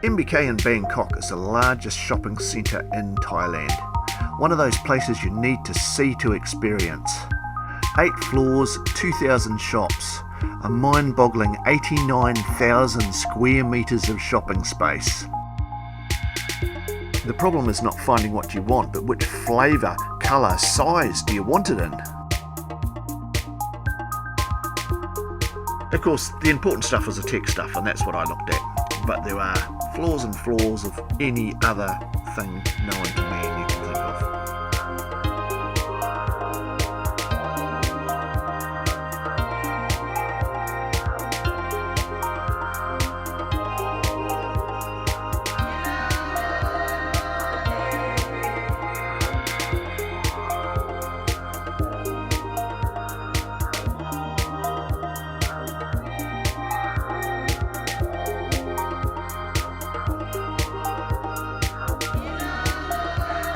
MBK in Bangkok is the largest shopping centre in Thailand. One of those places you need to see to experience. 8 floors, 2,000 shops, a mind-boggling 89,000 square metres of shopping space. The problem is not finding what you want, but which flavour, colour, size do you want it in? Of course, the important stuff is the tech stuff, and that's what I looked at. But there are floors and floors of any other thing known to man you can think of.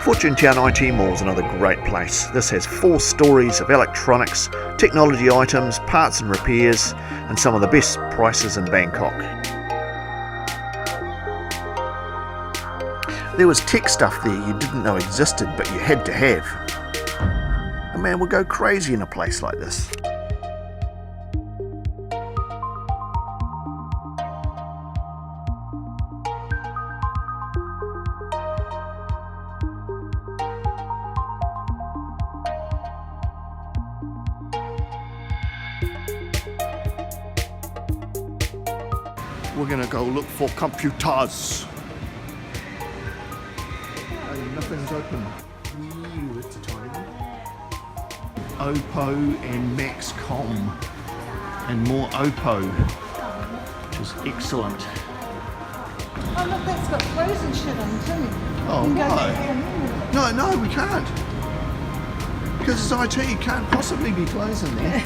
Fortune Town IT Mall is another great place. This has 4 stories of electronics, technology items, parts and repairs, and some of the best prices in Bangkok. There was tech stuff there you didn't know existed, but you had to have. A man would go crazy in a place like this. We're gonna go look for computers. And nothing's open. Ew, it's a tiny one. Oppo and Maxcom. And more Oppo, which is excellent. Oh look, that's got frozen shit on too. Oh, You can go why? back there. No, we can't. Because it's IT, can't possibly be closing there.